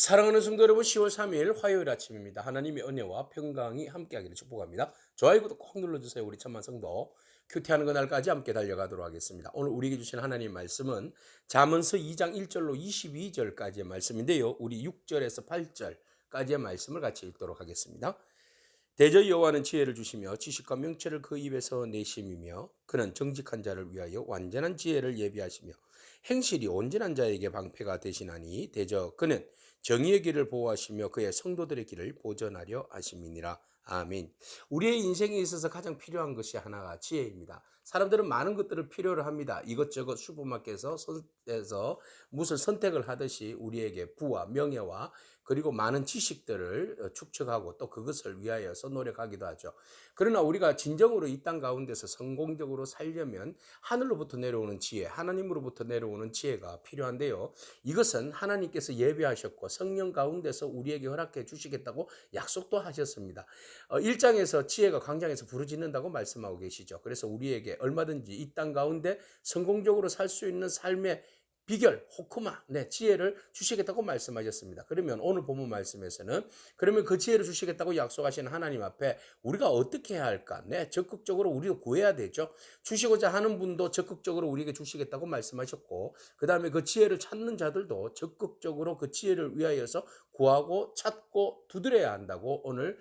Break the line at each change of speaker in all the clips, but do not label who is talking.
사랑하는 성도 여러분, 10월 3일 화요일 아침입니다. 하나님의 은혜와 평강이 함께하기를 축복합니다. 좋아요, 구독 꼭 눌러주세요. 우리 천만 성도 큐티하는 그날까지 함께 달려가도록 하겠습니다. 오늘 우리에게 주신 하나님 말씀은 잠언서 2장 1절로 22절까지의 말씀인데요. 우리 6절에서 8절까지의 말씀을 같이 읽도록 하겠습니다. 대저 여호와는 지혜를 주시며 지식과 명철을 그 입에서 내심이며 그는 정직한 자를 위하여 완전한 지혜를 예비하시며 행실이 온전한 자에게 방패가 되시나니 대저 그는 정의의 길을 보호하시며 그의 성도들의 길을 보전하려 하심이니라. 아멘. 우리의 인생에 있어서 가장 필요한 것이 하나가 지혜입니다. 사람들은 많은 것들을 필요로 합니다. 이것저것 슈퍼마켓에서 무슨 선택을 하듯이 우리에게 부와 명예와 그리고 많은 지식들을 축적하고 또 그것을 위하여서 노력하기도 하죠. 그러나 우리가 진정으로 이 땅 가운데서 성공적으로 살려면 하늘로부터 내려오는 지혜, 하나님으로부터 내려오는 지혜가 필요한데요. 이것은 하나님께서 예비하셨고 성령 가운데서 우리에게 허락해 주시겠다고 약속도 하셨습니다. 1장에서 지혜가 광장에서 부르짖는다고 말씀하고 계시죠. 그래서 우리에게 얼마든지 이 땅 가운데 성공적으로 살 수 있는 삶의 비결, 호크마, 지혜를 주시겠다고 말씀하셨습니다. 그러면 오늘 본문 말씀에서는 그러면 그 지혜를 주시겠다고 약속하신 하나님 앞에 우리가 어떻게 해야 할까? 적극적으로 우리도 구해야 되죠. 주시고자 하는 분도 적극적으로 우리에게 주시겠다고 말씀하셨고, 그 다음에 그 지혜를 찾는 자들도 적극적으로 그 지혜를 위하여서 구하고 찾고 두드려야 한다고 오늘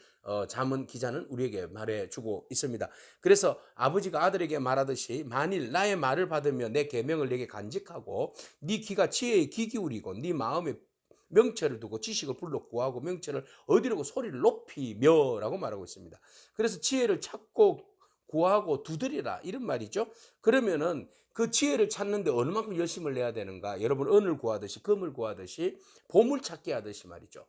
잠언 기자는 우리에게 말해주고 있습니다. 그래서 아버지가 아들에게 말하듯이 만일 나의 말을 받으며 내 계명을 내게 간직하고 네 귀가 지혜에 귀 기울이고 네 마음에 명철을 두고 지식을 불러 구하고 명철을 얻으려고 소리를 높이며라고 말하고 있습니다. 그래서 지혜를 찾고 구하고 두드리라 이런 말이죠. 그러면은 그 지혜를 찾는데 어느 만큼 열심을 내야 되는가? 여러분 은을 구하듯이 금을 구하듯이 보물 찾기 하듯이 말이죠.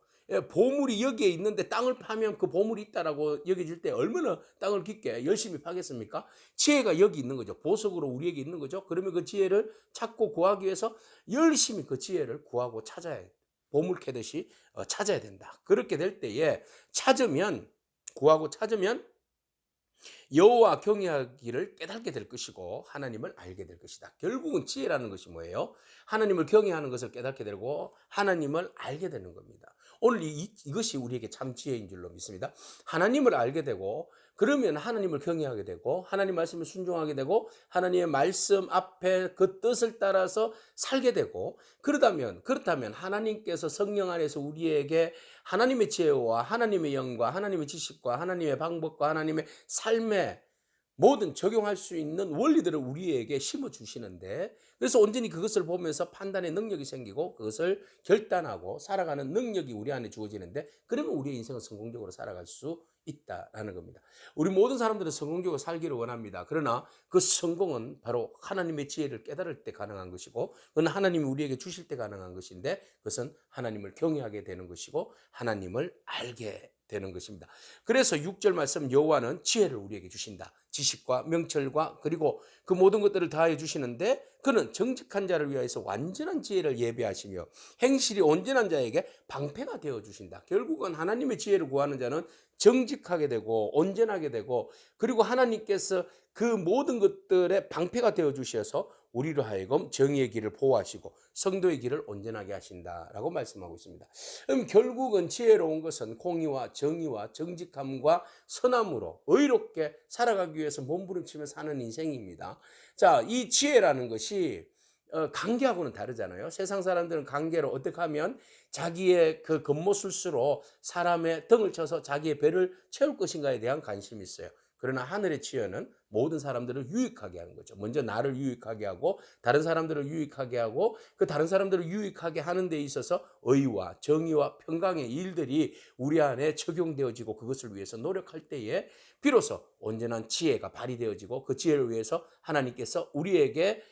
보물이 여기에 있는데 땅을 파면 그 보물이 있다라고 여겨질 때 얼마나 땅을 깊게 열심히 파겠습니까? 지혜가 여기 있는 거죠. 보석으로 우리에게 있는 거죠. 그러면 그 지혜를 찾고 구하기 위해서 열심히 그 지혜를 구하고 찾아야 돼. 보물 캐듯이 찾아야 된다. 그렇게 될 때에 찾으면 구하고 찾으면 여호와 경외하기를 깨닫게 될 것이고 하나님을 알게 될 것이다. 결국은 지혜라는 것이 뭐예요? 하나님을 경외하는 것을 깨닫게 되고 하나님을 알게 되는 겁니다. 오늘 이것이 우리에게 참 지혜인 줄로 믿습니다. 하나님을 알게 되고 그러면 하나님을 경외하게 되고 하나님 말씀을 순종하게 되고 하나님의 말씀 앞에 그 뜻을 따라서 살게 되고 그렇다면 하나님께서 성령 안에서 우리에게 하나님의 지혜와 하나님의 영과 하나님의 지식과 하나님의 방법과 하나님의 삶에 모든 적용할 수 있는 원리들을 우리에게 심어주시는데 그래서 온전히 그것을 보면서 판단의 능력이 생기고 그것을 결단하고 살아가는 능력이 우리 안에 주어지는데 그러면 우리의 인생은 성공적으로 살아갈 수 있다라는 겁니다. 우리 모든 사람들은 성공적으로 살기를 원합니다. 그러나 그 성공은 바로 하나님의 지혜를 깨달을 때 가능한 것이고 그건 하나님이 우리에게 주실 때 가능한 것인데 그것은 하나님을 경외하게 되는 것이고 하나님을 알게 되는 것입니다. 그래서 6절 말씀 여호와는 지혜를 우리에게 주신다. 지식과 명철과 그리고 그 모든 것들을 다해 주시는데 그는 정직한 자를 위하여서 완전한 지혜를 예비하시며 행실이 온전한 자에게 방패가 되어 주신다. 결국은 하나님의 지혜를 구하는 자는 정직하게 되고 온전하게 되고 그리고 하나님께서 그 모든 것들의 방패가 되어 주셔서 우리로 하여금 정의의 길을 보호하시고 성도의 길을 온전하게 하신다라고 말씀하고 있습니다. 그럼 결국은 지혜로운 것은 공의와 정의와 정직함과 선함으로 의롭게 살아가기 위해서 몸부림치며 사는 인생입니다. 자, 이 지혜라는 것이 관계하고는 다르잖아요. 세상 사람들은 관계로 어떻게 하면 자기의 그 겉모술수로 사람의 등을 쳐서 자기의 배를 채울 것인가에 대한 관심이 있어요. 그러나 하늘의 지혜는 모든 사람들을 유익하게 하는 거죠. 먼저 나를 유익하게 하고 다른 사람들을 유익하게 하고 그 다른 사람들을 유익하게 하는 데 있어서 의와 정의와 평강의 일들이 우리 안에 적용되어지고 그것을 위해서 노력할 때에 비로소 온전한 지혜가 발휘되어지고 그 지혜를 위해서 하나님께서 우리에게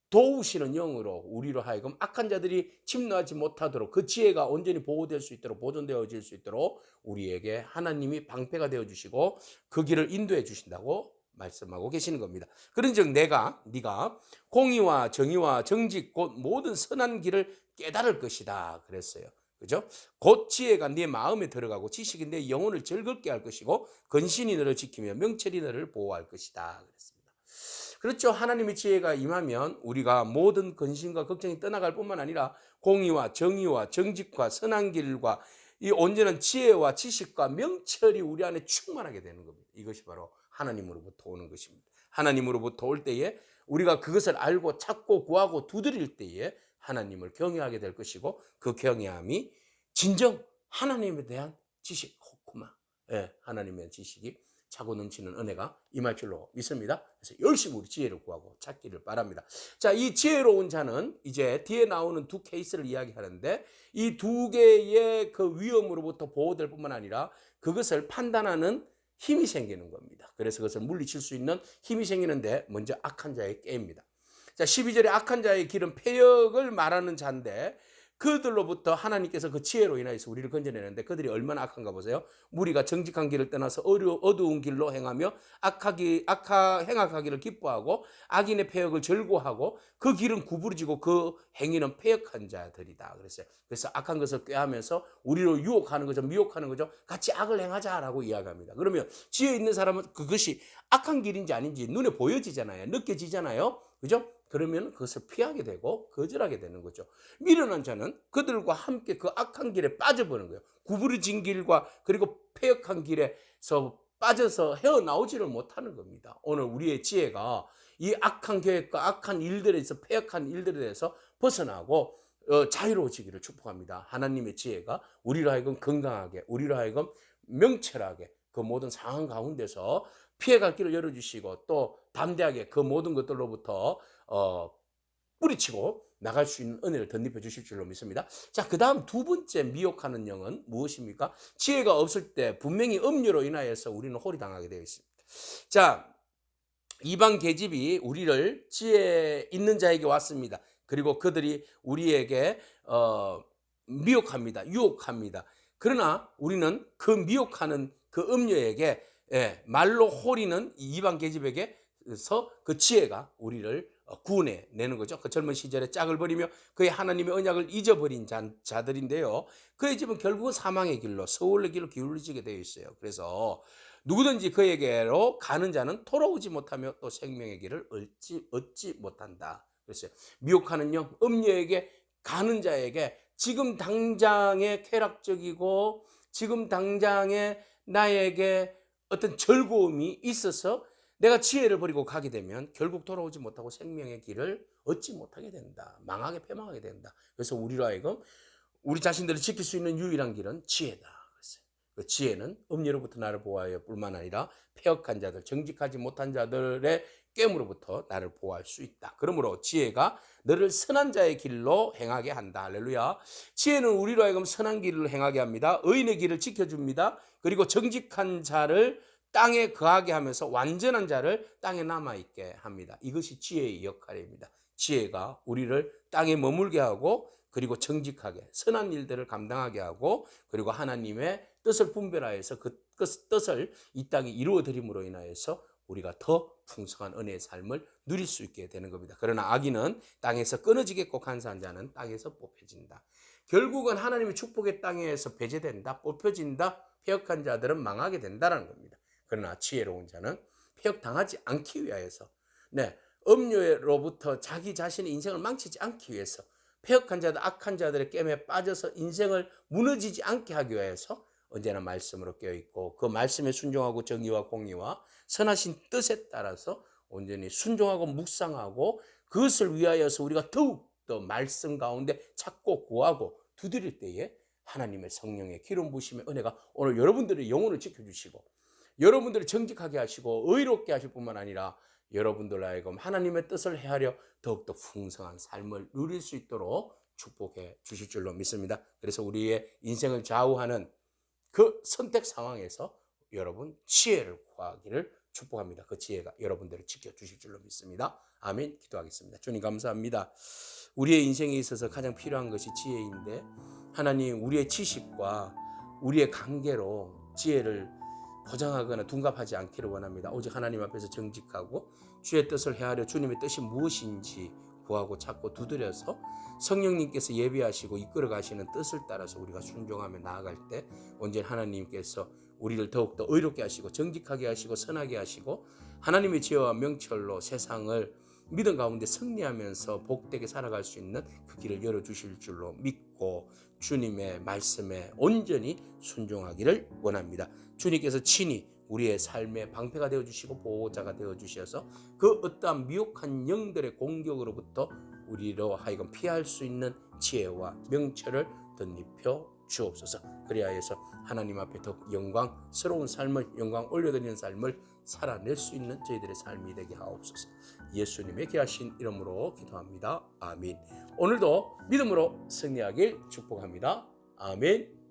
도우시는 영으로 우리로 하여금 악한 자들이 침노하지 못하도록 그 지혜가 온전히 보호될 수 있도록 보존되어질 수 있도록 우리에게 하나님이 방패가 되어주시고 그 길을 인도해 주신다고 말씀하고 계시는 겁니다. 그런즉 네가 공의와 정의와 정직 곧 모든 선한 길을 깨달을 것이다 그랬어요. 그죠? 곧 지혜가 네 마음에 들어가고 지식이 내 영혼을 즐겁게 할 것이고 근신이 너를 지키며 명철이 너를 보호할 것이다 그랬습니다. 그렇죠. 하나님의 지혜가 임하면 우리가 모든 근심과 걱정이 떠나갈 뿐만 아니라 공의와 정의와 정직과 선한 길과 이 온전한 지혜와 지식과 명철이 우리 안에 충만하게 되는 겁니다. 이것이 바로 하나님으로부터 오는 것입니다. 하나님으로부터 올 때에 우리가 그것을 알고 찾고 구하고 두드릴 때에 하나님을 경외하게 될 것이고, 그 경외함이 진정 하나님에 대한 지식, 호쿠마, 하나님에 대한 지식이 차고 넘치는 은혜가 임할 줄로 믿습니다. 그래서 열심히 우리 지혜를 구하고 찾기를 바랍니다. 자, 이 지혜로운 자는 이제 뒤에 나오는 두 케이스를 이야기하는데, 이 두 개의 그 위험으로부터 보호될 뿐만 아니라 그것을 판단하는 힘이 생기는 겁니다. 그래서 그것을 물리칠 수 있는 힘이 생기는데, 먼저 악한 자의 꾀입니다. 자, 12절에 악한 자의 길은 패역을 말하는 자인데, 그들로부터 하나님께서 그 지혜로 인하여서 우리를 건져내는데, 그들이 얼마나 악한가 보세요. 무리가 정직한 길을 떠나서 어두운 길로 행하며 행악하기를 기뻐하고 악인의 패역을 절고하고 그 길은 구부러지고 그 행위는 패역한 자들이다 그랬어요. 그래서 악한 것을 꾀하면서 우리를 유혹하는 거죠. 미혹하는 거죠. 같이 악을 행하자라고 이야기합니다. 그러면 지혜 있는 사람은 그것이 악한 길인지 아닌지 눈에 보여지잖아요. 느껴지잖아요. 그죠? 그러면 그것을 피하게 되고 거절하게 되는 거죠. 미련한 자는 그들과 함께 그 악한 길에 빠져버는 거예요. 구부러진 길과 그리고 패역한 길에서 빠져서 헤어나오지를 못하는 겁니다. 오늘 우리의 지혜가 이 악한 계획과 악한 일들에서, 패역한 일들에 대해서 벗어나고 자유로워지기를 축복합니다. 하나님의 지혜가 우리로 하여금 건강하게, 우리로 하여금 명철하게 그 모든 상황 가운데서 피해갈 길을 열어주시고, 또 담대하게 그 모든 것들로부터 뿌리치고 나갈 수 있는 은혜를 덧입혀 주실 줄로 믿습니다. 자, 그 다음 두 번째 미혹하는 영은 무엇입니까? 지혜가 없을 때 분명히 음료로 인하여서 우리는 홀이 당하게 되어 있습니다. 자, 이방 계집이 우리를 지혜 있는 자에게 왔습니다. 그리고 그들이 우리에게 미혹합니다. 유혹합니다. 그러나 우리는 그 미혹하는 그 음료에게, 말로 호리는 이방 계집에게서 그 지혜가 우리를 구원해 내는 거죠. 그 젊은 시절에 짝을 버리며 그의 하나님의 언약을 잊어버린 자들인데요. 그의 집은 결국은 사망의 길로, 서울의 길로 기울어지게 되어 있어요. 그래서 누구든지 그에게로 가는 자는 돌아오지 못하며 또 생명의 길을 얻지 못한다. 그랬어요. 미혹하는 영, 음녀에게 가는 자에게 지금 당장의 쾌락적이고 지금 당장의 나에게 어떤 즐거움이 있어서 내가 지혜를 버리고 가게 되면 결국 돌아오지 못하고 생명의 길을 얻지 못하게 된다. 망하게 패망하게 된다. 그래서 우리로 하여금 우리 자신들을 지킬 수 있는 유일한 길은 지혜다. 그랬어요. 그 지혜는 음료로부터 나를 보호하여 뿐만 아니라 패역한 자들, 정직하지 못한 자들의 깸으로부터 나를 보호할 수 있다. 그러므로 지혜가 너를 선한 자의 길로 행하게 한다. 할렐루야. 지혜는 우리로 하여금 선한 길을 행하게 합니다. 의인의 길을 지켜줍니다. 그리고 정직한 자를 땅에 거하게 하면서 완전한 자를 땅에 남아있게 합니다. 이것이 지혜의 역할입니다. 지혜가 우리를 땅에 머물게 하고, 그리고 정직하게 선한 일들을 감당하게 하고, 그리고 하나님의 뜻을 분별하여서 그 뜻을 이 땅에 이루어 드림으로 인하여서 우리가 더 풍성한 은혜의 삶을 누릴 수 있게 되는 겁니다. 그러나 악인은 땅에서 끊어지겠고 간사한 자는 땅에서 뽑혀진다. 결국은 하나님의 축복의 땅에서 배제된다, 뽑혀진다. 패역한 자들은 망하게 된다는 겁니다. 그러나 지혜로운 자는 패역당하지 않기 위하여서, 음료로부터 자기 자신의 인생을 망치지 않기 위해서, 패역한 자들, 악한 자들의 깸에 빠져서 인생을 무너지지 않게 하기 위해서 언제나 말씀으로 깨어있고 그 말씀에 순종하고 정의와 공의와 선하신 뜻에 따라서 온전히 순종하고 묵상하고, 그것을 위하여서 우리가 더욱더 말씀 가운데 찾고 구하고 두드릴 때에 하나님의 성령의 기름 부으심의 은혜가 오늘 여러분들의 영혼을 지켜주시고, 여러분들을 정직하게 하시고 의롭게 하실 뿐만 아니라 여러분들 하여금 하나님의 뜻을 헤아려 더욱더 풍성한 삶을 누릴 수 있도록 축복해 주실 줄로 믿습니다. 그래서 우리의 인생을 좌우하는 그 선택 상황에서 여러분 지혜를 구하기를 축복합니다. 그 지혜가 여러분들을 지켜주실 줄로 믿습니다. 아멘. 기도하겠습니다. 주님 감사합니다. 우리의 인생에 있어서 가장 필요한 것이 지혜인데, 하나님 우리의 지식과 우리의 관계로 지혜를 보장하거나 둔갑하지 않기를 원합니다. 오직 하나님 앞에서 정직하고 주의 뜻을 헤아려 주님의 뜻이 무엇인지 구하고 찾고 두드려서 성령님께서 예비하시고 이끌어 가시는 뜻을 따라서 우리가 순종하며 나아갈 때 언제나 하나님께서 우리를 더욱더 의롭게 하시고 정직하게 하시고 선하게 하시고 하나님의 지혜와 명철로 세상을 믿음 가운데 승리하면서 복되게 살아갈 수 있는 그 길을 열어주실 줄로 믿고 주님의 말씀에 온전히 순종하기를 원합니다. 주님께서 친히 우리의 삶의 방패가 되어주시고 보호자가 되어주셔서 그 어떠한 미혹한 영들의 공격으로부터 우리로 하여금 피할 수 있는 지혜와 명철을 덧입혀 주옵소서. 그리하여서 하나님 앞에 더 영광스러운 삶을, 영광 올려드리는 삶을 살아낼 수 있는 저희들의 삶이 되게 하옵소서. 예수님의 귀하신 이름으로 기도합니다. 아멘. 오늘도 믿음으로 승리하길 축복합니다. 아멘.